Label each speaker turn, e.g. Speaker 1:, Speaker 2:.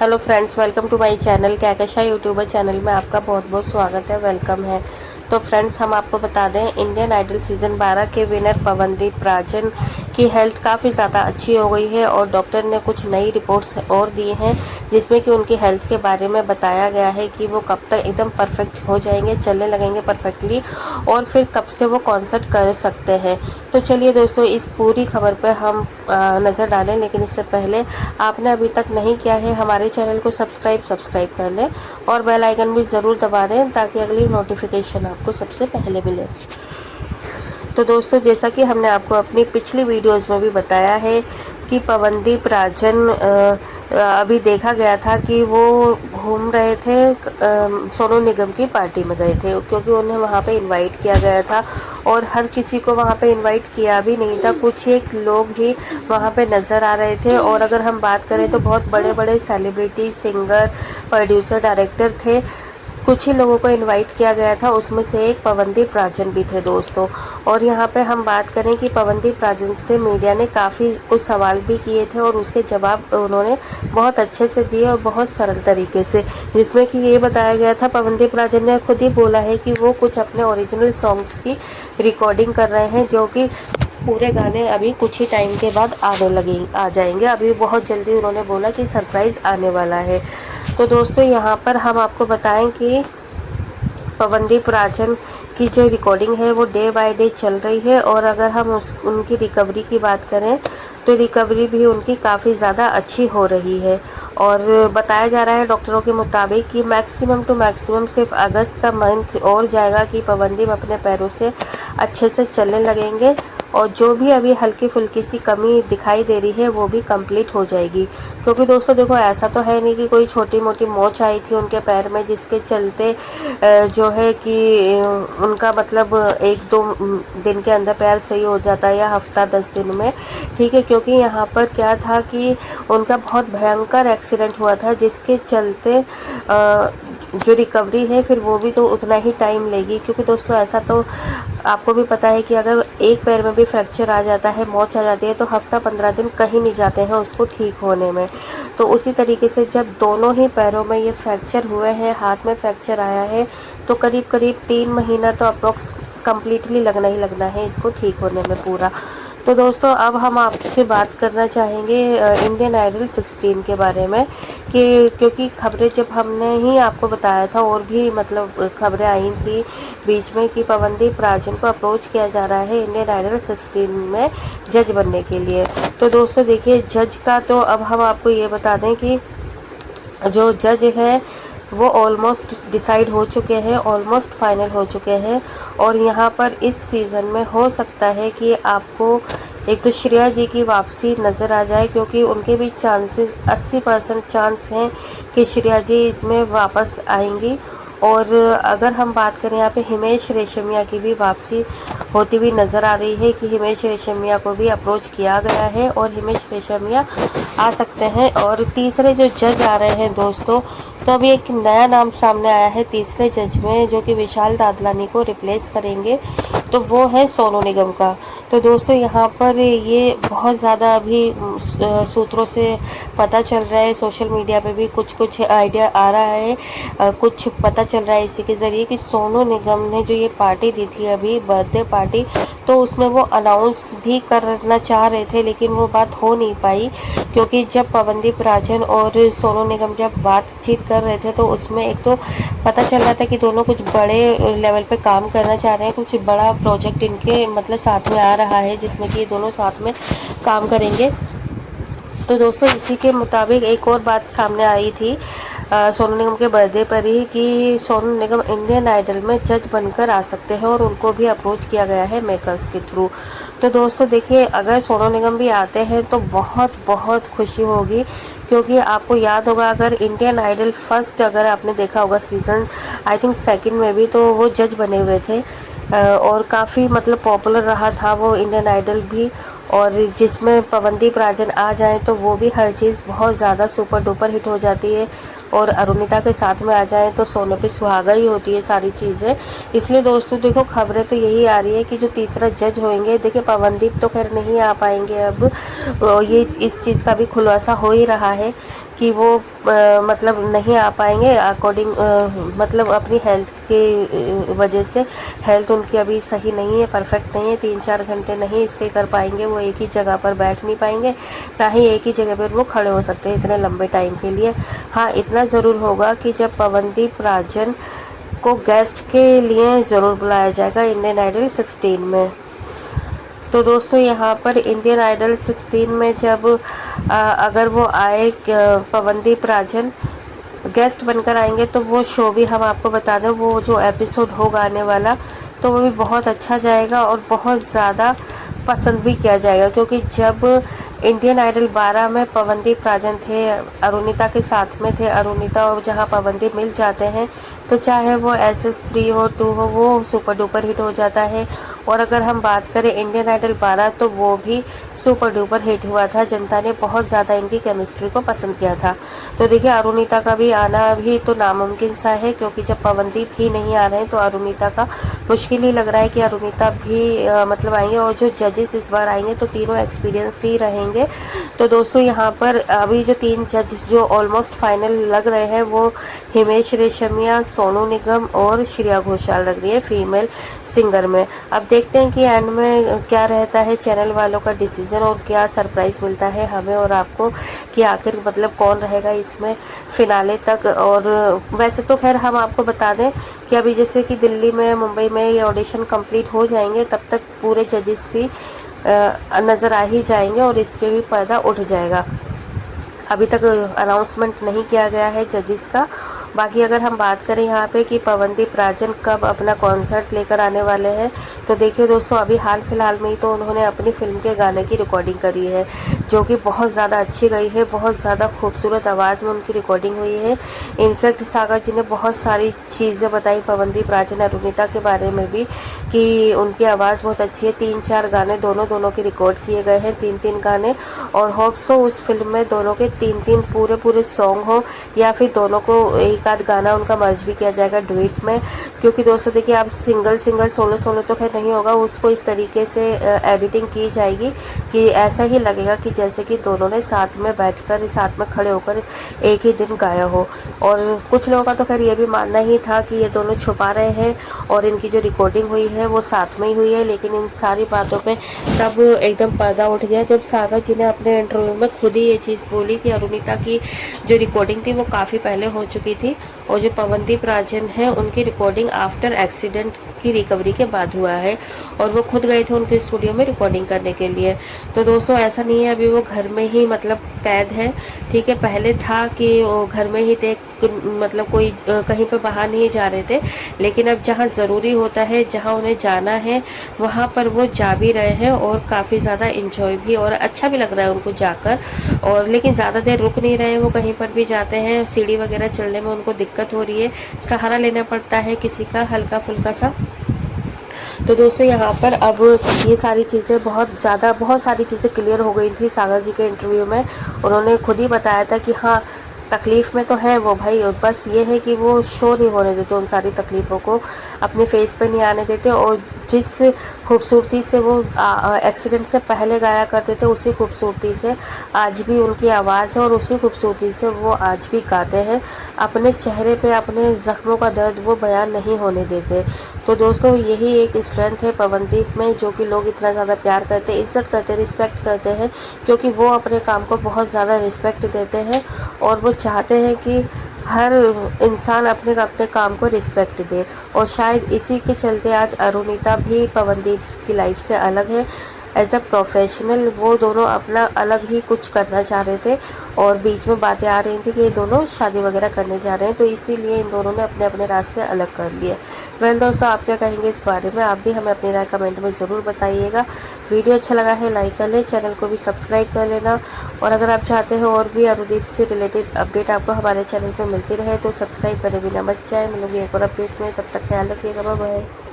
Speaker 1: Hello friends, welcome to my channel. Kahkasha YouTuber channel में आपका बहुत बहुत स्वागत है, वेलकम है। तो फ्रेंड्स, हम आपको बता दें, इंडियन आइडल सीज़न 12 के विनर पवनदीप राजन की हेल्थ काफ़ी ज़्यादा अच्छी हो गई है और डॉक्टर ने कुछ नई रिपोर्ट्स और दी हैं जिसमें कि उनकी हेल्थ के बारे में बताया गया है कि वो कब तक एकदम परफेक्ट हो जाएंगे, चलने लगेंगे परफेक्टली और फिर कब से वो कॉन्सर्ट कर सकते हैं। तो चलिए दोस्तों, इस पूरी खबर पर हम नज़र डालें, लेकिन इससे पहले आपने अभी तक नहीं किया है हमारे चैनल को सब्सक्राइब कर लें और बेल आइकन भी ज़रूर दबा दें ताकि अगली नोटिफिकेशन आपको सबसे पहले मिले। तो दोस्तों, जैसा कि हमने आपको अपनी पिछली वीडियोस में भी बताया है कि पवनदीप राजन अभी देखा गया था कि वो घूम रहे थे, सोनू निगम की पार्टी में गए थे क्योंकि उन्हें वहाँ पे इनवाइट किया गया था और हर किसी को वहाँ पे इनवाइट किया भी नहीं था, कुछ एक लोग ही वहाँ पे नज़र आ रहे थे। और अगर हम बात करें तो बहुत बड़े बड़े सेलिब्रिटी, सिंगर, प्रोड्यूसर, डायरेक्टर थे, कुछ ही लोगों को इनवाइट किया गया था, उसमें से एक पवनदीप राजन भी थे दोस्तों। और यहाँ पे हम बात करें कि पवनदीप राजन से मीडिया ने काफ़ी कुछ सवाल भी किए थे और उसके जवाब उन्होंने बहुत अच्छे से दिए और बहुत सरल तरीके से, जिसमें कि ये बताया गया था, पवनदीप राजन ने खुद ही बोला है कि वो कुछ अपने ओरिजिनल सॉन्ग्स की रिकॉर्डिंग कर रहे हैं, जो कि पूरे गाने अभी कुछ ही टाइम के बाद आ जाएंगे। अभी बहुत जल्दी उन्होंने बोला कि सरप्राइज़ आने वाला है। तो दोस्तों, यहाँ पर हम आपको बताएं कि पवनदीप राजन की जो रिकॉर्डिंग है वो डे बाय डे चल रही है और अगर हम उनकी रिकवरी की बात करें तो रिकवरी भी उनकी काफ़ी ज़्यादा अच्छी हो रही है। और बताया जा रहा है डॉक्टरों के मुताबिक कि मैक्सिमम टू मैक्सिमम सिर्फ अगस्त का मंथ और जाएगा कि पवनदीप अपने पैरों से अच्छे से चलने लगेंगे और जो भी अभी हल्की फुल्की सी कमी दिखाई दे रही है वो भी कंप्लीट हो जाएगी। क्योंकि दोस्तों देखो, ऐसा तो है नहीं कि कोई छोटी मोटी मोच आई थी उनके पैर में जिसके चलते जो है कि उनका मतलब 1-2 दिन के अंदर पैर सही हो जाता है या हफ्ता 10 दिन में, ठीक है। क्योंकि यहाँ पर क्या था कि उनका बहुत भयंकर एक्सीडेंट हुआ था जिसके चलते जो रिकवरी है फिर वो भी तो उतना ही टाइम लेगी। क्योंकि दोस्तों, ऐसा तो आपको भी पता है कि अगर एक पैर में भी फ्रैक्चर आ जाता है, मोच आ जाती है, तो हफ्ता 15 दिन कहीं नहीं जाते हैं उसको ठीक होने में। तो उसी तरीके से जब दोनों ही पैरों में ये फ्रैक्चर हुए हैं, हाथ में फ्रैक्चर आया है, तो करीब करीब 3 महीना तो अप्रोक्स कम्प्लीटली लगना ही लगना है इसको ठीक होने में पूरा। तो दोस्तों, अब हम आपसे बात करना चाहेंगे इंडियन आइडल 16 के बारे में कि क्योंकि खबरें जब हमने ही आपको बताया था और भी मतलब खबरें आई थी बीच में कि पवनदीप राजन को अप्रोच किया जा रहा है इंडियन आइडल 16 में जज बनने के लिए। तो दोस्तों देखिए, जज का तो अब हम आपको ये बता दें कि जो जज है वो ऑलमोस्ट डिसाइड हो चुके हैं, ऑलमोस्ट फाइनल हो चुके हैं। और यहाँ पर इस सीज़न में हो सकता है कि आपको एक तो श्रेया जी की वापसी नज़र आ जाए, क्योंकि उनके भी चांसेस 80% चांस हैं कि श्रेया जी इसमें वापस आएंगी। और अगर हम बात करें यहाँ पे हिमेश रेशमिया की भी वापसी होती हुई नज़र आ रही है कि हिमेश रेशमिया को भी अप्रोच किया गया है और हिमेश रेशमिया आ सकते हैं। और तीसरे जो जज आ रहे हैं दोस्तों, तो अभी एक नया नाम सामने आया है तीसरे जज में, जो कि विशाल दादलानी को रिप्लेस करेंगे, तो वो है सोनू निगम का। तो दोस्तों, यहाँ पर ये बहुत ज़्यादा अभी सूत्रों से पता चल रहा है, सोशल मीडिया पे भी कुछ कुछ आइडिया आ रहा है, कुछ पता चल रहा है इसी के ज़रिए कि सोनू निगम ने जो ये पार्टी दी थी अभी बर्थडे पार्टी, तो उसमें वो अनाउंस भी करना चाह रहे थे लेकिन वो बात हो नहीं पाई। क्योंकि जब पवनदीप राजन और सोनू निगम जब बातचीत कर रहे थे तो उसमें एक तो पता चल रहा था कि दोनों कुछ बड़े लेवल पे काम करना चाह रहे हैं, कुछ बड़ा प्रोजेक्ट इनके मतलब साथ में आ रहा है जिसमें कि ये दोनों साथ में काम करेंगे। तो दोस्तों, इसी के मुताबिक एक और बात सामने आई थी सोनू निगम के बर्थडे पर ही कि सोनू निगम इंडियन आइडल में जज बनकर आ सकते हैं और उनको भी अप्रोच किया गया है मेकर्स के थ्रू। तो दोस्तों देखिए, अगर सोनू निगम भी आते हैं तो बहुत बहुत खुशी होगी, क्योंकि आपको याद होगा अगर इंडियन आइडल फर्स्ट अगर आपने देखा होगा सीज़न आई थिंक सेकंड में भी, तो वो जज बने हुए थे और काफ़ी मतलब पॉपुलर रहा था वो इंडियन आइडल भी। और जिसमें पवनदीप राजन आ जाएं तो वो भी हर चीज़ बहुत ज़्यादा सुपर डुपर हिट हो जाती है और अरुणिता के साथ में आ जाएं तो सोने पे सुहागा ही होती है सारी चीज़ें। इसलिए दोस्तों देखो, खबरें तो यही आ रही है कि जो तीसरा जज होंगे, देखिए पवनदीप तो खैर नहीं आ पाएंगे अब, ये इस चीज़ का भी खुलासा हो ही रहा है कि वो मतलब नहीं आ पाएंगे अकॉर्डिंग मतलब अपनी हेल्थ की वजह से। हेल्थ उनकी अभी सही नहीं है, परफेक्ट नहीं है, 3-4 घंटे नहीं स्टे कर पाएंगे, वो एक ही जगह पर बैठ नहीं पाएंगे, ना ही एक ही जगह पर वो खड़े हो सकते हैं इतने लंबे टाइम के लिए। हाँ, इतना ज़रूर होगा कि जब पवनदीप राजन को गेस्ट के लिए ज़रूर बुलाया जाएगा इंडियन आइडल 16 में। तो दोस्तों यहाँ पर इंडियन आइडल 16 में जब अगर वो आए पवनदीप राजन गेस्ट बनकर आएंगे, तो वो शो भी हम आपको बता दें, वो जो एपिसोड होगा आने वाला, तो वो भी बहुत अच्छा जाएगा और बहुत ज़्यादा पसंद भी किया जाएगा। क्योंकि जब इंडियन आइडल 12 में पवनदीप राजन थे, अरुणिता के साथ में थे, अरुणिता और जहां पवनदीप मिल जाते हैं, तो चाहे वो SS3 हो 2 हो, वो सुपर डुपर हिट हो जाता है। और अगर हम बात करें इंडियन आइडल 12, तो वो भी सुपर डुपर हिट हुआ था, जनता ने बहुत ज़्यादा इनकी केमिस्ट्री को पसंद किया था। तो देखिए, अरुणिता का भी आना भी तो नामुमकिन सा है, क्योंकि जब पवनदीप ही नहीं आ रहे हैं तो अरुणिता का मुश्किल ही लग रहा है कि अरुणिता भी मतलब आएंगे। और जो जजेस इस बार आएंगे तो तीनों एक्सपीरियंस्ड ही रहेंगे। तो दोस्तों यहाँ पर अभी जो 3 जज जो ऑलमोस्ट फाइनल लग रहे हैं, वो हिमेश रेशमिया, सोनू निगम और श्रेया घोषाल लग रही है फीमेल सिंगर में। अब देखते हैं कि एंड में क्या रहता है चैनल वालों का डिसीजन, और क्या सरप्राइज़ मिलता है हमें और आपको कि आखिर मतलब कौन रहेगा इसमें फिनाले तक। और वैसे तो खैर हम आपको बता दें कि अभी जैसे कि दिल्ली में, मुंबई में ये ऑडिशन कंप्लीट हो जाएंगे, तब तक पूरे जजेस भी नज़र आ ही जाएंगे और इस पे भी पर्दा उठ जाएगा। अभी तक अनाउंसमेंट नहीं किया गया है जजेस का। बाकी अगर हम बात करें यहाँ पे कि पवनदीप राजन कब अपना कॉन्सर्ट लेकर आने वाले हैं, तो देखिए दोस्तों, अभी हाल फिलहाल में ही तो उन्होंने अपनी फिल्म के गाने की रिकॉर्डिंग करी है, जो कि बहुत ज़्यादा अच्छी गई है, बहुत ज़्यादा खूबसूरत आवाज़ में उनकी रिकॉर्डिंग हुई है। इनफैक्ट सागर जी ने बहुत सारी चीज़ें बताई पवनदीप राजन, अरुणिता के बारे में भी, कि उनकी आवाज़ बहुत अच्छी है। 3-4 गाने दोनों के रिकॉर्ड किए गए हैं, 3-3 गाने, और होप सो उस फिल्म में दोनों के 3-3 पूरे सॉन्ग हो, या फिर दोनों को एक आध गाना उनका मर्ज भी किया जाएगा डुएट में। क्योंकि दोस्तों देखिए, आप सिंगल सोलो तो खैर नहीं होगा, उसको इस तरीके से एडिटिंग की जाएगी कि ऐसा ही लगेगा कि जैसे कि दोनों ने साथ में बैठकर, साथ में खड़े होकर एक ही दिन गाया हो। और कुछ लोगों का तो खैर ये भी मानना ही था कि ये दोनों छुपा रहे हैं और इनकी जो रिकॉर्डिंग हुई है वो साथ में ही हुई है। लेकिन इन सारी बातों पे तब एकदम पर्दा उठ गया जब सागर जी ने अपने इंटरव्यू में खुद ही ये चीज़ बोली कि अरुणिता की जो रिकॉर्डिंग थी वो काफ़ी पहले हो चुकी थी, और जो पवनदीप राजन है उनकी रिकॉर्डिंग आफ्टर एक्सीडेंट की रिकवरी के बाद हुआ है, और वो खुद गए थे उनके स्टूडियो में रिकॉर्डिंग करने के लिए। तो दोस्तों ऐसा नहीं है अभी वो घर में ही मतलब कैद है, ठीक है। पहले था कि वो घर में ही थे, मतलब कोई कहीं पे बाहर नहीं जा रहे थे, लेकिन अब जहाँ ज़रूरी होता है, जहाँ उन्हें जाना है, वहाँ पर वो जा भी रहे हैं, और काफ़ी ज़्यादा इंजॉय भी और अच्छा भी लग रहा है उनको जाकर। और लेकिन ज़्यादा देर रुक नहीं रहे हैं, वो कहीं पर भी जाते हैं, सीढ़ी वगैरह चलने में उनको दिक्कत हो रही है, सहारा लेना पड़ता है किसी का हल्का फुल्का सा। तो दोस्तों यहाँ पर अब ये सारी चीज़ें बहुत सारी चीज़ें क्लियर हो गई थी सागर जी के इंटरव्यू में। उन्होंने खुद ही बताया था कि हाँ, तकलीफ़ में तो है वो भाई, बस ये है कि वो शो नहीं होने देते, उन सारी तकलीफ़ों को अपने फेस पे नहीं आने देते। और जिस खूबसूरती से वो एक्सीडेंट से पहले गाया करते थे, उसी खूबसूरती से आज भी उनकी आवाज़ है, और उसी खूबसूरती से वो आज भी गाते हैं। अपने चेहरे पे अपने ज़ख्मों का दर्द वो बयान नहीं होने देते। तो दोस्तों यही एक स्ट्रेंथ है पवनदीप में, जो कि लोग इतना ज़्यादा प्यार करते, इज़्ज़त करते, रिस्पेक्ट करते हैं, क्योंकि वो अपने काम को बहुत ज़्यादा रिस्पेक्ट देते हैं, और वो चाहते हैं कि हर इंसान अपने अपने काम को रिस्पेक्ट दे। और शायद इसी के चलते आज अरुणिता भी पवनदीप की लाइफ से अलग है। एज अ प्रोफेशनल वो दोनों अपना अलग ही कुछ करना चाह रहे थे, और बीच में बातें आ रही थी कि ये दोनों शादी वगैरह करने जा रहे हैं, तो इसीलिए इन दोनों ने अपने अपने रास्ते अलग कर लिए। वेल दोस्तों, आप क्या कहेंगे इस बारे में? आप भी हमें अपनी राय कमेंट में ज़रूर बताइएगा। वीडियो अच्छा लगा है लाइक कर लें, चैनल को भी सब्सक्राइब कर लेना, और अगर आप चाहते हो और भी अनुदीप से रिलेटेड अपडेट आपको हमारे चैनल पर मिलती रहे तो सब्सक्राइब करे बिना मत जाए। मिलूंगी एक और अपडेट में, तब तक ख्याल रखिएगा, बाय बाय।